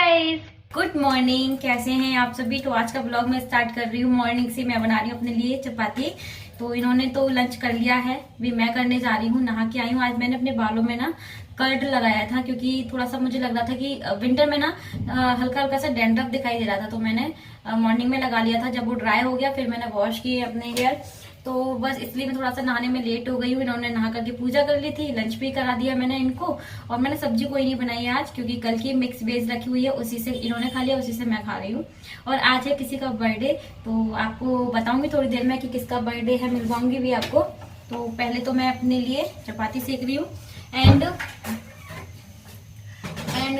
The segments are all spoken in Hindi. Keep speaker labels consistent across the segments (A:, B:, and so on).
A: Guys, good morning. कैसे हैं आप सभी। तो आज का ब्लॉग मैं स्टार्ट कर रही हूँ मॉर्निंग से। मैं बना रही हूँ अपने लिए चपाती। तो इन्होंने तो लंच कर लिया है, भी मैं करने जा रही हूँ। नहा के आई हूँ। आज मैंने अपने बालों में ना कर्ड लगाया था, क्योंकि थोड़ा सा मुझे लग रहा था कि विंटर में ना हल्का हल्का सा डैंड्रफ दिखाई दे रहा था। तो मैंने मॉर्निंग में लगा लिया था। जब वो ड्राई हो गया फिर मैंने वॉश किए अपने हेयर। तो बस इसलिए मैं थोड़ा सा नहाने में लेट हो गई हूँ। इन्होंने नहा करके पूजा कर ली थी, लंच भी करा दिया मैंने इनको। और मैंने सब्जी कोई नहीं बनाई आज, क्योंकि कल की मिक्स वेज रखी हुई है, उसी से इन्होंने खा लिया, उसी से मैं खा रही हूँ। और आज है किसी का बर्थडे, तो आपको बताऊंगी थोड़ी देर में कि किसका बर्थडे है, मिलवाऊंगी भी आपको। तो पहले तो मैं अपने लिए चपाती सेक रही हूँ। एंड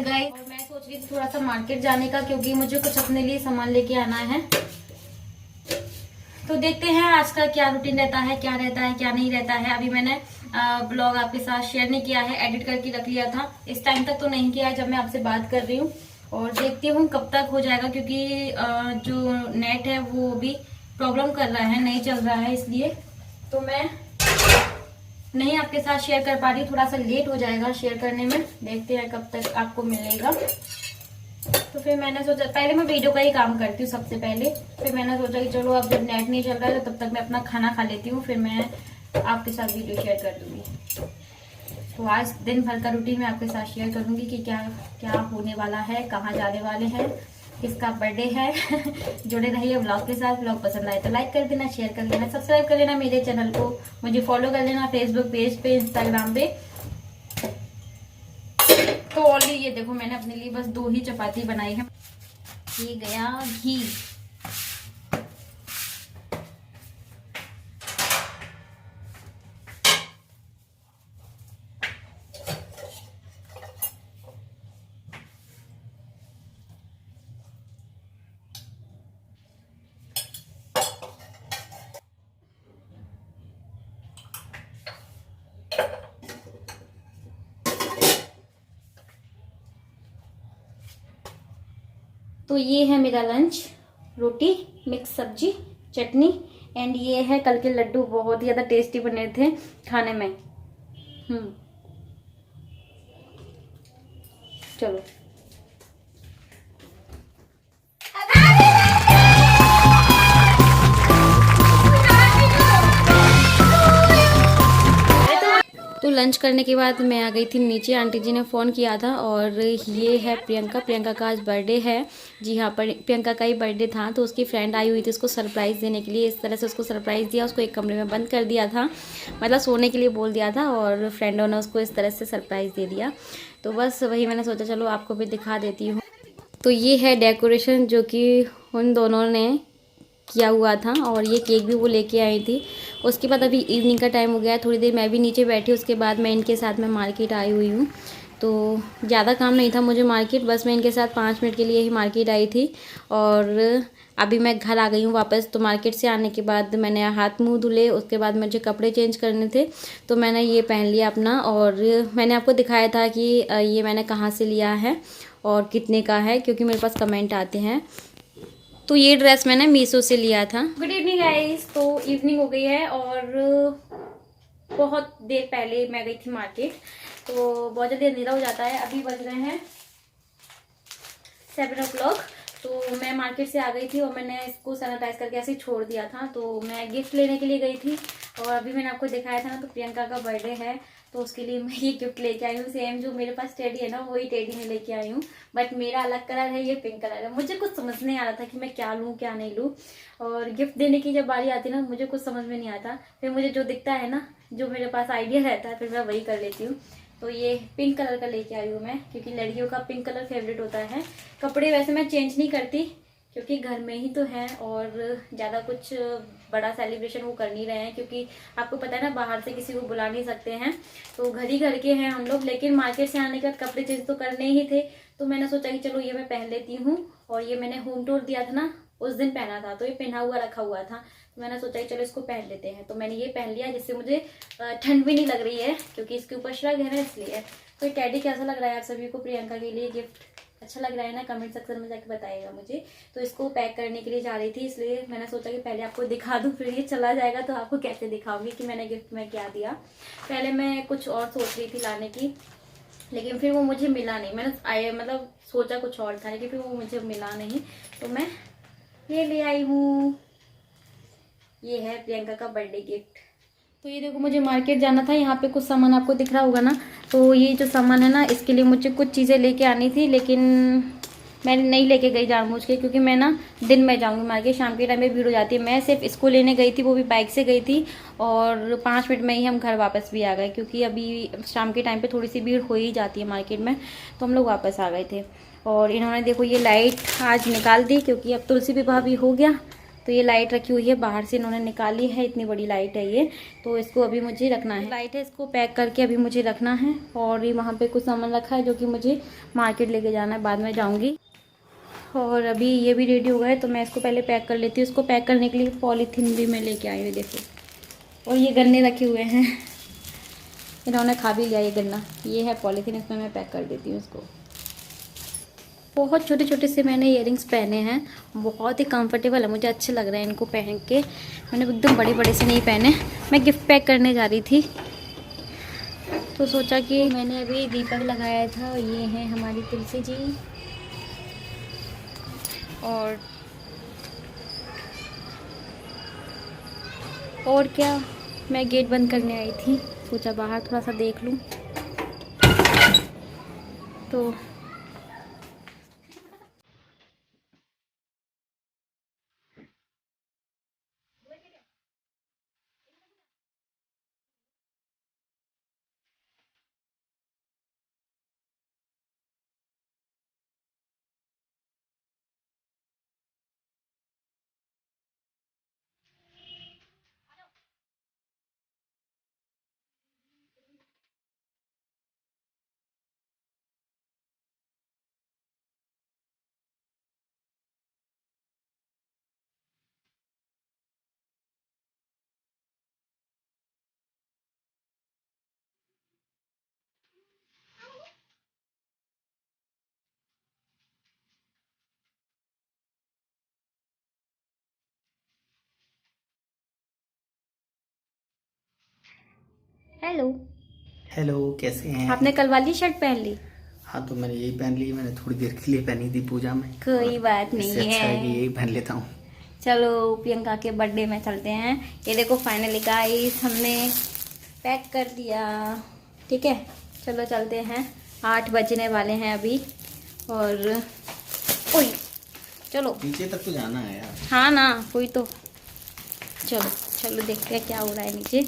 A: गाइस, मैं सोच रही थी थोड़ा सा मार्केट जाने का, क्योंकि मुझे कुछ अपने लिए सामान लेके आना है। तो देखते हैं आज का क्या रूटीन रहता है, क्या रहता है क्या नहीं रहता है। अभी मैंने ब्लॉग आपके साथ शेयर नहीं किया है, एडिट करके रख लिया था। इस टाइम तक तो नहीं किया है जब मैं आपसे बात कर रही हूँ। और देखती हूँ कब तक हो जाएगा, क्योंकि जो नेट है वो भी प्रॉब्लम कर रहा है, नहीं चल रहा है, इसलिए तो मैं नहीं आपके साथ शेयर कर पा रही हूँ। थोड़ा सा लेट हो जाएगा शेयर करने में, देखते हैं कब तक आपको मिलेगा। तो फिर मैंने सोचा पहले मैं वीडियो का ही काम करती हूँ सबसे पहले। फिर मैंने सोचा कि चलो अब जब नेट नहीं चल रहा है तो तब तक मैं अपना खाना खा लेती हूँ, फिर मैं आपके साथ वीडियो शेयर कर दूंगी। तो आज दिन भर का रूटीन मैं आपके साथ शेयर करूंगी कि क्या क्या होने वाला है, कहाँ जाने वाले हैं, किसका बर्थडे है। जुड़े रहिए ब्लॉग के साथ। ब्लॉग पसंद आए तो लाइक कर देना, शेयर कर लेना, सब्सक्राइब कर लेना मेरे चैनल को, मुझे फॉलो कर लेना फेसबुक पेज पे, इंस्टाग्राम पे। तो ऑलरेडी ये देखो मैंने अपने लिए बस 2 ही चपाती बनाई है। ये गया घी। तो ये है मेरा लंच, रोटी, मिक्स सब्जी, चटनी। एंड ये है कल के लड्डू, बहुत ही ज्यादा टेस्टी बने थे खाने में। चलो तो लंच करने के बाद मैं आ गई थी नीचे। आंटी जी ने फ़ोन किया था, और ये है प्रियंका का आज बर्थडे है। जी हाँ, पर प्रियंका का ही बर्थडे था, तो उसकी फ्रेंड आई हुई थी उसको सरप्राइज़ देने के लिए। इस तरह से उसको सरप्राइज़ दिया, उसको एक कमरे में बंद कर दिया था, मतलब सोने के लिए बोल दिया था, और फ्रेंडों ने उसको इस तरह से सरप्राइज़ दे दिया। तो बस वही मैंने सोचा चलो आपको भी दिखा देती हूँ। तो ये है डेकोरेशन जो कि उन दोनों ने किया हुआ था, और ये केक भी वो लेके आई थी। उसके बाद अभी इवनिंग का टाइम हो गया है, थोड़ी देर मैं भी नीचे बैठी, उसके बाद मैं इनके साथ में मार्केट आई हुई हूँ। तो ज़्यादा काम नहीं था मुझे मार्केट, बस मैं इनके साथ 5 मिनट के लिए ही मार्केट आई थी, और अभी मैं घर आ गई हूँ वापस। तो मार्केट से आने के बाद मैंने हाथ मुँह धुले, उसके बाद मुझे कपड़े चेंज करने थे, तो मैंने ये पहन लिया अपना। और मैंने आपको दिखाया था कि ये मैंने कहाँ से लिया है और कितने का है, क्योंकि मेरे पास कमेंट आते हैं। तो ये ड्रेस मैंने मीशो से लिया था। Good evening guys. तो इवनिंग हो गई है, और बहुत देर पहले मैं गई थी मार्केट, तो बहुत जल्दी अंधेरा हो जाता है। अभी बज रहे हैं 7 o'clock। तो मैं मार्केट से आ गई थी, और मैंने इसको सैनिटाइज करके ऐसे ही छोड़ दिया था। तो मैं गिफ्ट लेने के लिए गई थी, और अभी मैंने आपको दिखाया था ना, तो प्रियंका का बर्थडे है, तो उसके लिए मैं ये गिफ्ट लेके आई हूँ। सेम जो मेरे पास टेडी है ना, वही टेडी में लेके आई हूँ, बट मेरा अलग कलर है, ये पिंक कलर है। मुझे कुछ समझ नहीं आ रहा था कि मैं क्या लूँ क्या नहीं लूँ, और गिफ्ट देने की जब बारी आती है ना, मुझे कुछ समझ में नहीं आता। फिर मुझे जो दिखता है ना, जो मेरे पास आइडिया रहता है, फिर मैं वही कर लेती हूँ। तो ये पिंक कलर का लेके आई हूँ मैं, क्योंकि लड़कियों का पिंक कलर फेवरेट होता है। कपड़े वैसे मैं चेंज नहीं करती, क्योंकि घर में ही तो है, और ज़्यादा कुछ बड़ा सेलिब्रेशन वो कर नहीं रहे हैं, क्योंकि आपको पता है ना, बाहर से किसी को बुला नहीं सकते हैं, तो घर ही घर के हैं हम लोग। लेकिन मार्केट से आने के बाद कपड़े चेंज तो करने ही थे, तो मैंने सोचा कि चलो ये मैं पहन लेती हूँ। और ये मैंने होम टूर दिया था ना, उस दिन पहना था, तो ये पहना हुआ रखा हुआ था, तो मैंने सोचा कि चलो इसको पहन लेते हैं। तो मैंने ये पहन लिया, जिससे मुझे ठंड भी नहीं लग रही है, क्योंकि इसके ऊपर श्रग है ना, इसलिए। तो ये टेडी कैसा लग रहा है आप सभी को, प्रियंका के लिए गिफ्ट अच्छा लग रहा है ना, कमेंट सेक्शन में जाके बताइएगा मुझे। तो इसको पैक करने के लिए जा रही थी, इसलिए मैंने सोचा कि पहले आपको दिखा दूं, फिर ये चला जाएगा तो आपको कैसे दिखाऊंगी कि मैंने गिफ्ट में क्या दिया। पहले मैं कुछ और सोच रही थी लाने की, लेकिन फिर वो मुझे मिला नहीं। मैंने मतलब सोचा कुछ और था, लेकिन फिर वो मुझे मिला नहीं, तो मैं ये ले आई हूँ। ये है प्रियंका का बर्थडे गिफ्ट। तो ये देखो, मुझे मार्केट जाना था, यहाँ पे कुछ सामान आपको दिख रहा होगा ना, तो ये जो सामान है ना, इसके लिए मुझे कुछ चीज़ें लेके आनी थी, लेकिन मैं नहीं लेके गई जानबूझ के, क्योंकि मैं ना दिन में जाऊंगी मार्केट, शाम के टाइम में भीड़ हो जाती है। मैं सिर्फ इसको लेने गई थी, वो भी बाइक से गई थी, और 5 मिनट में ही हम घर वापस भी आ गए, क्योंकि अभी शाम के टाइम पे थोड़ी सी भीड़ हो ही जाती है मार्केट में, तो हम लोग वापस आ गए थे। और इन्होंने देखो ये लाइट आज निकाल दी, क्योंकि अब तुलसी विवाह भी हो गया, तो ये लाइट रखी हुई है बाहर से, इन्होंने निकाली है, इतनी बड़ी लाइट है ये। तो इसको अभी मुझे रखना है, लाइट है, इसको पैक करके अभी मुझे रखना है। और ये वहाँ पे कुछ सामान रखा है जो कि मुझे मार्केट लेके जाना है, बाद में जाऊँगी। और अभी ये भी रेडी हो गए, तो मैं इसको पहले पैक कर लेती हूँ। इसको पैक करने के लिए पॉलीथीन भी मैं लेके आई हूँ, देखो। और ये गन्ने रखे हुए हैं, इन्होंने खा भी लिया ये गन्ना। ये है पॉलीथीन, इसमें मैं पैक कर देती हूँ इसको। बहुत छोटे छोटे से मैंने इयररिंग्स पहने हैं, बहुत ही कंफर्टेबल है, मुझे अच्छे लग रहे हैं इनको पहन के। मैंने एकदम बड़े बड़े से नहीं पहने। मैं गिफ्ट पैक करने जा रही थी, तो सोचा कि मैंने अभी दीपक लगाया था। ये है हमारी तुलसी जी। और क्या, मैं गेट बंद करने आई थी, सोचा बाहर थोड़ा सा देख लूँ। तो हेलो।
B: हेलो, कैसे हैं?
A: आपने कल वाली शर्ट पहन ली?
B: हाँ, तो मैंने यही पहन ली। मैंने थोड़ी देर के लिए पहनी थी पूजा में,
A: कोई
B: और
A: बात
B: इससे
A: नहीं
B: अच्छा है कि
A: है।
B: यही पहन लेता हूँ।
A: चलो प्रियंका के बर्थडे में चलते हैं। ये देखो फाइनली गाइस, हमने पैक कर दिया। ठीक है, चलो चलते हैं। 8 बजने वाले हैं अभी। और ओए, चलो।
B: नीचे तक तो जाना है यार।
A: हाँ ना, कोई तो। चलो चलो, देखते हैं क्या हो रहा है नीचे।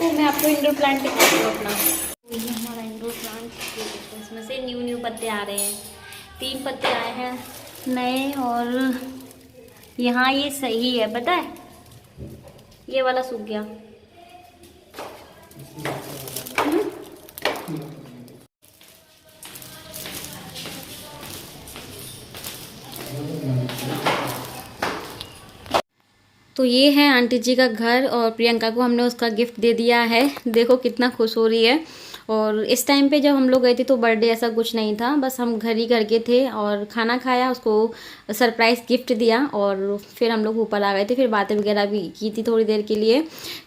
A: तो मैं आपको इंडोर प्लांट दिखाती हूँ अपना। ये हमारा इंडोर प्लांट, इसमें से न्यू न्यू पत्ते आ रहे हैं। 3 पत्ते आए हैं नए, और यहाँ ये सही है, पता है, ये वाला सूख गया। तो ये है आंटी जी का घर, और प्रियंका को हमने उसका गिफ्ट दे दिया है। देखो कितना खुश हो रही है। और इस टाइम पे जब हम लोग गए थे तो बर्थडे ऐसा कुछ नहीं था, बस हम घर ही करके थे, और खाना खाया, उसको सरप्राइज़ गिफ्ट दिया, और फिर हम लोग ऊपर आ गए थे। फिर बातें वगैरह भी की थी थोड़ी देर के लिए।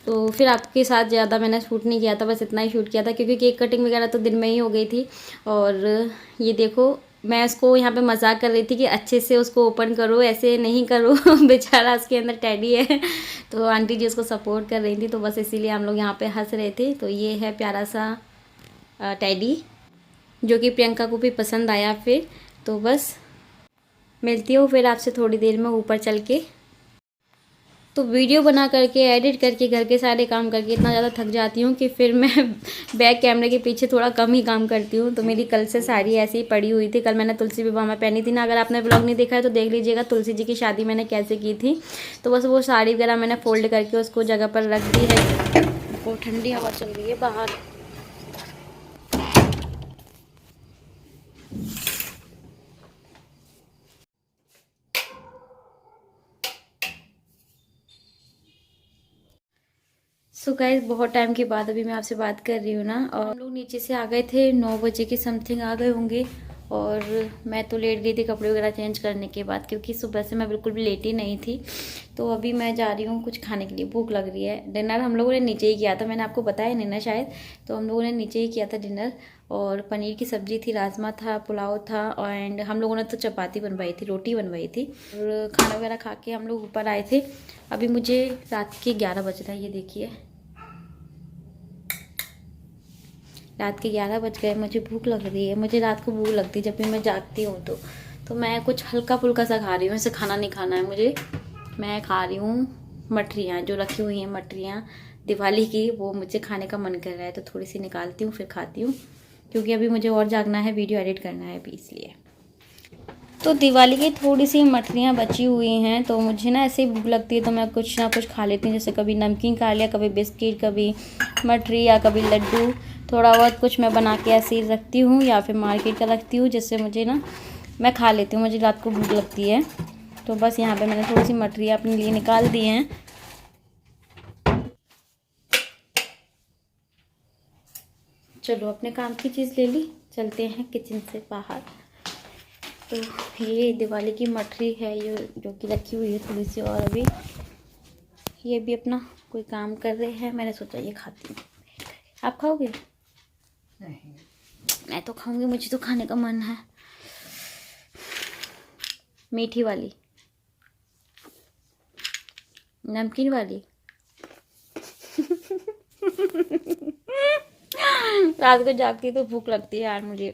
A: तो फिर आपके साथ ज़्यादा मैंने शूट नहीं किया था, बस इतना ही शूट किया था, क्योंकि केक कटिंग वगैरह तो दिन में ही हो गई थी। और ये देखो, मैं उसको यहाँ पे मजाक कर रही थी कि अच्छे से उसको ओपन करो, ऐसे नहीं करो बेचारा उसके अंदर टेडी है। तो आंटी जी उसको सपोर्ट कर रही थी, तो बस इसीलिए हम लोग यहाँ पे हंस रहे थे। तो ये है प्यारा सा टेडी, जो कि प्रियंका को भी पसंद आया। फिर तो बस मिलती हूँ फिर आपसे थोड़ी देर में ऊपर चल के। तो वीडियो बना करके, एडिट करके, घर के सारे काम करके इतना ज़्यादा थक जाती हूँ कि फिर मैं बैक कैमरे के पीछे थोड़ा कम ही काम करती हूँ। तो मेरी कल से साड़ी ऐसी ही पड़ी हुई थी, कल मैंने तुलसी विवाह में पहनी थी ना। अगर आपने ब्लॉग नहीं देखा है तो देख लीजिएगा, तुलसी जी की शादी मैंने कैसे की थी। तो बस वो साड़ी वगैरह मैंने फोल्ड करके उसको जगह पर रख दी है। वो ठंडी हवा चल रही है बाहर। सो गाइस, बहुत टाइम के बाद अभी मैं आपसे बात कर रही हूँ ना। और हम लोग नीचे से आ गए थे, 9 बजे के समथिंग आ गए होंगे। और मैं तो लेट गई थी कपड़े वगैरह चेंज करने के बाद, क्योंकि सुबह से मैं बिल्कुल भी लेटी नहीं थी। तो अभी मैं जा रही हूँ कुछ खाने के लिए, भूख लग रही है। डिनर हम लोगों ने नीचे ही किया था, मैंने आपको बताया नहीं ना शायद, तो हम लोगों ने नीचे ही किया था डिनर। और पनीर की सब्ज़ी थी, राजमा था, पुलाव था, एंड हम लोगों ने तो चपाती बनवाई थी, रोटी बनवाई थी। और खाना वगैरह खा के हम लोग ऊपर आए थे। अभी मुझे रात के 11 बज रहा है, ये देखिए रात के 11 बज गए। मुझे भूख लग रही है, मुझे रात को भूख लगती है जब भी मैं जागती हूँ तो मैं कुछ हल्का फुल्का सा खा रही हूँ, ऐसे खाना नहीं खाना है मुझे। मैं खा रही हूँ मठरियाँ जो रखी हुई हैं, मठरियाँ दिवाली की, वो मुझे खाने का मन कर रहा है तो थोड़ी सी निकालती हूँ फिर खाती हूँ, क्योंकि अभी मुझे और जागना है, वीडियो एडिट करना है अभी इसलिए। तो दिवाली की थोड़ी सी मठरियाँ बची हुई हैं, तो मुझे ना ऐसे ही भूख लगती है तो मैं कुछ ना कुछ खा लेती हूँ, जैसे कभी नमकीन खा लिया, कभी बिस्किट, कभी मठरी या कभी लड्डू। थोड़ा बहुत कुछ मैं बना के ऐसे ही रखती हूँ या फिर मार्केट का रखती हूँ, जिससे मुझे ना मैं खा लेती हूँ, मुझे रात को भूख लगती है। तो बस यहाँ पे मैंने थोड़ी सी मठरियाँ अपने लिए निकाल दी हैं। चलो अपने काम की चीज़ ले ली, चलते हैं किचन से बाहर। तो ये दिवाली की मठरी है, ये जो कि रखी हुई है थोड़ी सी, और अभी ये भी अपना कोई काम कर रहे हैं, मैंने सोचा ये खाती हूँ। आप खाओगे?
B: नहीं,
A: मैं तो खाऊंगी, मुझे तो खाने का मन है। मीठी वाली, नमकीन वाली। रात को जागती तो भूख लगती है यार मुझे।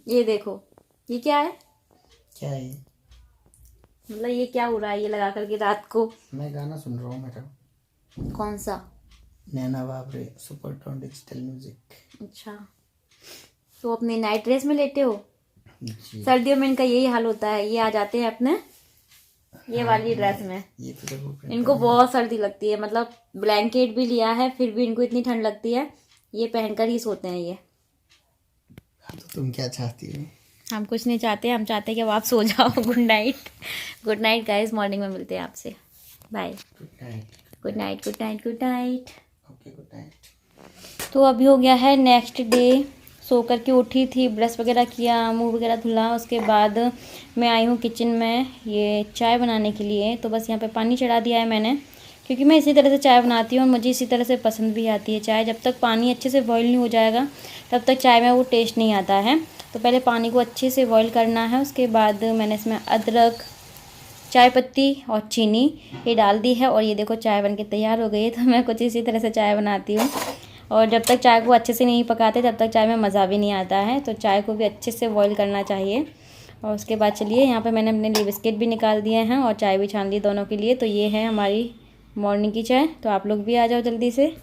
A: ये देखो, ये क्या है?
B: क्या है?
A: मतलब ये क्या हो रहा है ये लगा करके रात को?
B: मैं गाना सुन रहा हूँ मेरा।
A: कौन सा?
B: नैना बाबरे सुपर टोन डिजिटल म्यूजिक।
A: अच्छा, तो अपनी नाइट ड्रेस में लेटे हो?
B: जी।
A: सर्दियों में इनका यही हाल होता है, ये आ जाते हैं अपने ये वाली ड्रेस में।
B: ये तो देखो,
A: इनको बहुत सर्दी लगती है, मतलब ब्लैंकेट भी लिया है फिर भी इनको इतनी ठंड लगती है, ये पहनकर ही सोते हैं ये।
B: तो तुम क्या चाहती हो?
A: हम कुछ नहीं चाहते, हम चाहते हैं कि अब आप सो जाओ। Good night, good night guys, morning में मिलते हैं आपसे, bye.
B: Good night.
A: Good night, good night, good night.
B: Okay, good night.
A: तो अभी हो गया है नेक्स्ट डे, सो करके उठी थी, ब्रश वगैरह किया, मुंह वगैरह धुला, उसके बाद मैं आई हूँ किचन में ये चाय बनाने के लिए। तो बस यहाँ पे पानी चढ़ा दिया है मैंने, क्योंकि मैं इसी तरह से चाय बनाती हूँ और मुझे इसी तरह से पसंद भी आती है चाय। जब तक पानी अच्छे से बॉईल नहीं हो जाएगा तब तक चाय में वो टेस्ट नहीं आता है। तो पहले पानी को अच्छे से बॉईल करना है, उसके बाद मैंने इसमें अदरक, चाय पत्ती और चीनी ये डाल दी है, और ये देखो चाय बनके तैयार हो गई है। तो मैं कुछ इसी तरह से चाय बनाती हूँ, और जब तक चाय को अच्छे से नहीं पकाते तब तक चाय में मज़ा भी नहीं आता है। तो चाय को भी अच्छे से बॉईल करना चाहिए। और उसके बाद चलिए यहाँ पे मैंने अपने लिए बिस्किट भी निकाल दिए हैं और चाय भी छान दी दोनों के लिए। तो ये है हमारी मॉर्निंग की चाय, तो आप लोग भी आ जाओ जल्दी से।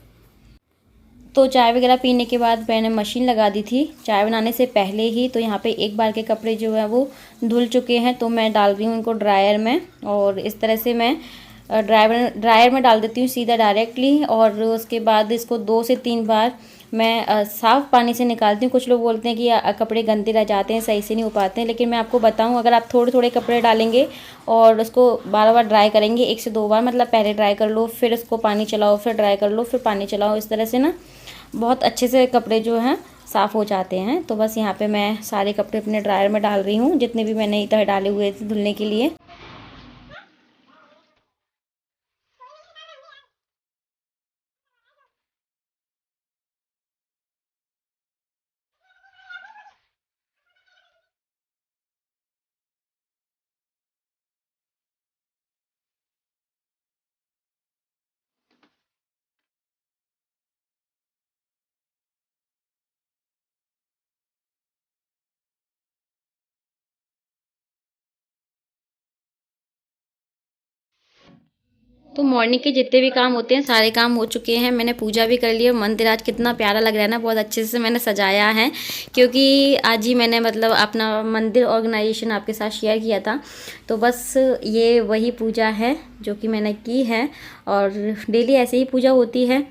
A: तो चाय वगैरह पीने के बाद मैंने मशीन लगा दी थी चाय बनाने से पहले ही। तो यहाँ पे एक बार के कपड़े जो है वो धुल चुके हैं, तो मैं डाल रही हूँ उनको ड्रायर में, और इस तरह से मैं ड्रायर में डाल देती हूँ सीधा डायरेक्टली। और उसके बाद इसको 2 से 3 बार मैं साफ़ पानी से निकालती हूँ। कुछ लोग बोलते हैं कि कपड़े गंदे रह जाते हैं, सही से नहीं हो पाते हैं, लेकिन मैं आपको बताऊँ, अगर आप थोड़े थोड़े कपड़े डालेंगे और उसको बार बार ड्राई करेंगे 1 से 2 बार, मतलब पहले ड्राई कर लो, फिर उसको पानी चलाओ, फिर ड्राई कर लो, फिर पानी चलाओ, इस तरह से ना बहुत अच्छे से कपड़े जो हैं साफ़ हो जाते हैं। तो बस यहाँ पे मैं सारे कपड़े अपने ड्रायर में डाल रही हूँ, जितने भी मैंने इधर डाले हुए थे धुलने के लिए। तो मॉर्निंग के जितने भी काम होते हैं सारे काम हो चुके हैं, मैंने पूजा भी कर ली है। मंदिर आज कितना प्यारा लग रहा है ना, बहुत अच्छे से मैंने सजाया है, क्योंकि आज ही मैंने मतलब अपना मंदिर ऑर्गेनाइजेशन आपके साथ शेयर किया था। तो बस ये वही पूजा है जो कि मैंने की है, और डेली ऐसे ही पूजा होती है।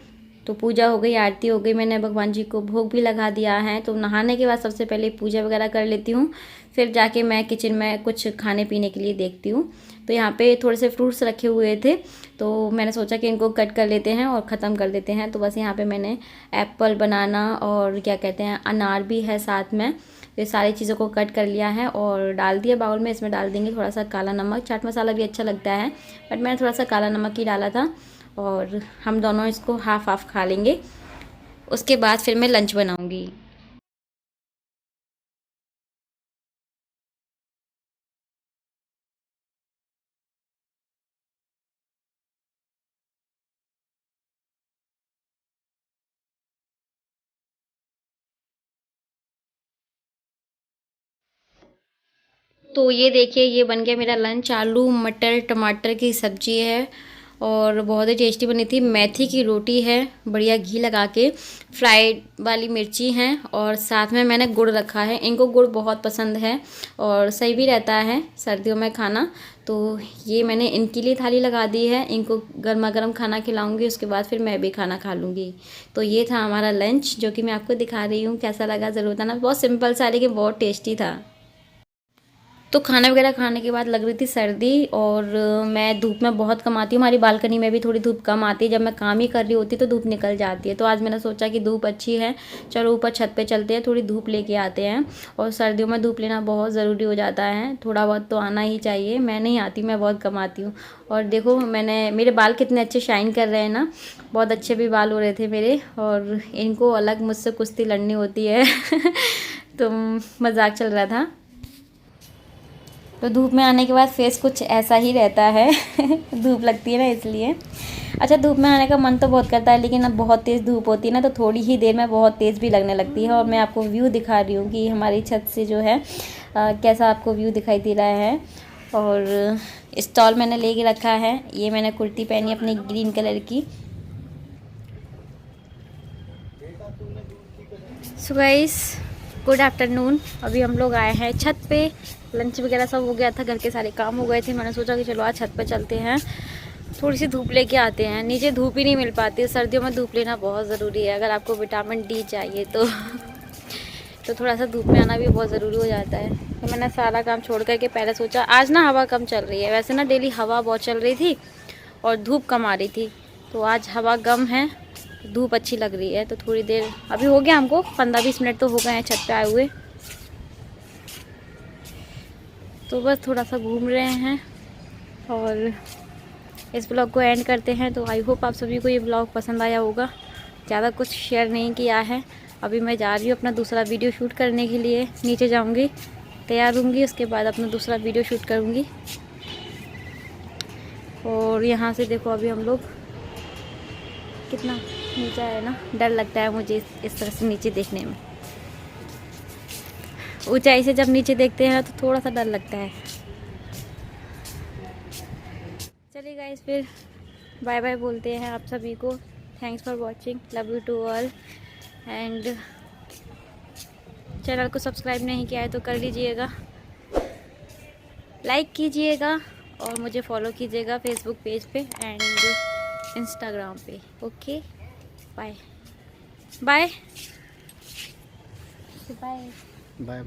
A: तो पूजा हो गई, आरती हो गई, मैंने भगवान जी को भोग भी लगा दिया है। तो नहाने के बाद सबसे पहले पूजा वगैरह कर लेती हूँ, फिर जाके मैं किचन में कुछ खाने पीने के लिए देखती हूँ। तो यहाँ पे थोड़े से फ्रूट्स रखे हुए थे, तो मैंने सोचा कि इनको कट कर लेते हैं और ख़त्म कर देते हैं। तो बस यहाँ पे मैंने एप्पल, बनाना और क्या कहते हैं अनार भी है साथ में, ये सारी चीज़ों को कट कर लिया है और डाल दिया बाउल में। इसमें डाल देंगे थोड़ा सा काला नमक, चाट मसाला भी अच्छा लगता है बट मैंने थोड़ा सा काला नमक ही डाला था। और हम दोनों इसको हाफ हाफ खा लेंगे, उसके बाद फिर मैं लंच बनाऊंगी। तो ये देखिए, ये बन गया मेरा लंच। आलू मटर टमाटर की सब्जी है और बहुत ही टेस्टी बनी थी। मेथी की रोटी है बढ़िया घी लगा के, फ्राइड वाली मिर्ची हैं और साथ में मैंने गुड़ रखा है। इनको गुड़ बहुत पसंद है और सही भी रहता है सर्दियों में खाना। तो ये मैंने इनके लिए थाली लगा दी है, इनको गर्मा गर्म खाना खिलाऊंगी, उसके बाद फिर मैं भी खाना खा लूँगी। तो ये था हमारा लंच जो कि मैं आपको दिखा रही हूँ। कैसा लगा ज़रूर बताना। बहुत सिंपल सा लेकिन बहुत टेस्टी था। तो खाना वगैरह खाने के बाद लग रही थी सर्दी और मैं धूप में बहुत कम आती हूँ। हमारी बालकनी में भी थोड़ी धूप कम आती है, जब मैं काम ही कर रही होती तो धूप निकल जाती है। तो आज मैंने सोचा कि धूप अच्छी है, चलो ऊपर छत पे चलते हैं, थोड़ी धूप लेके आते हैं। और सर्दियों में धूप लेना बहुत ज़रूरी हो जाता है, थोड़ा बहुत तो आना ही चाहिए। मैं नहीं आती, मैं बहुत कम आती हूँ। और देखो मेरे बाल कितने अच्छे शाइन कर रहे हैं ना, बहुत अच्छे भी बाल हो रहे थे मेरे। और इनको अलग मुझसे कुश्ती लड़नी होती है तो मजाक चल रहा था। तो धूप में आने के बाद फेस कुछ ऐसा ही रहता है धूप लगती है ना इसलिए। अच्छा, धूप में आने का मन तो बहुत करता है लेकिन अब बहुत तेज़ धूप होती है ना, तो थोड़ी ही देर में बहुत तेज़ भी लगने लगती है। और मैं आपको व्यू दिखा रही हूँ कि हमारी छत से जो है कैसा आपको व्यू दिखाई दे रहा है। और स्टॉल मैंने लेके रखा है, ये मैंने कुर्ती पहनी अपनी ग्रीन कलर की। So guys, good afternoon. अभी हम लोग आए हैं छत पे, लंच वगैरह सब हो गया था, घर के सारे काम हो गए थे। मैंने सोचा कि चलो आज छत पे चलते हैं, थोड़ी सी धूप लेके आते हैं। नीचे धूप ही नहीं मिल पाती, सर्दियों में धूप लेना बहुत ज़रूरी है अगर आपको विटामिन डी चाहिए तो तो थोड़ा सा धूप में आना भी बहुत ज़रूरी हो जाता है। तो मैंने सारा काम छोड़ करके पहले सोचा, आज ना हवा कम चल रही है, वैसे ना डेली हवा बहुत चल रही थी और धूप कम आ रही थी, तो आज हवा कम है, धूप अच्छी लग रही है। तो थोड़ी देर अभी हो गया, हमको 15-20 मिनट तो हो गए हैं छत पे आए हुए। तो बस थोड़ा सा घूम रहे हैं और इस ब्लॉग को एंड करते हैं। तो आई होप आप सभी को ये ब्लॉग पसंद आया होगा। ज़्यादा कुछ शेयर नहीं किया है। अभी मैं जा रही हूँ अपना दूसरा वीडियो शूट करने के लिए, नीचे जाऊँगी, तैयार होंगी, उसके बाद अपना दूसरा वीडियो शूट करूँगी। और यहाँ से देखो अभी हम लोग कितना नीचे है ना, डर लगता है मुझे इस तरह से नीचे देखने में। ऊंचाई से जब नीचे देखते हैं तो थोड़ा सा डर लगता है। चलिए गाइस, फिर बाय बाय बोलते हैं आप सभी को। Thanks for watching, love you to all. And channel को सब्सक्राइब नहीं किया है तो कर लीजिएगा, लाइक कीजिएगा और मुझे फॉलो कीजिएगा फेसबुक पेज पे एंड इंस्टाग्राम पे। Okay, bye bye bye bye.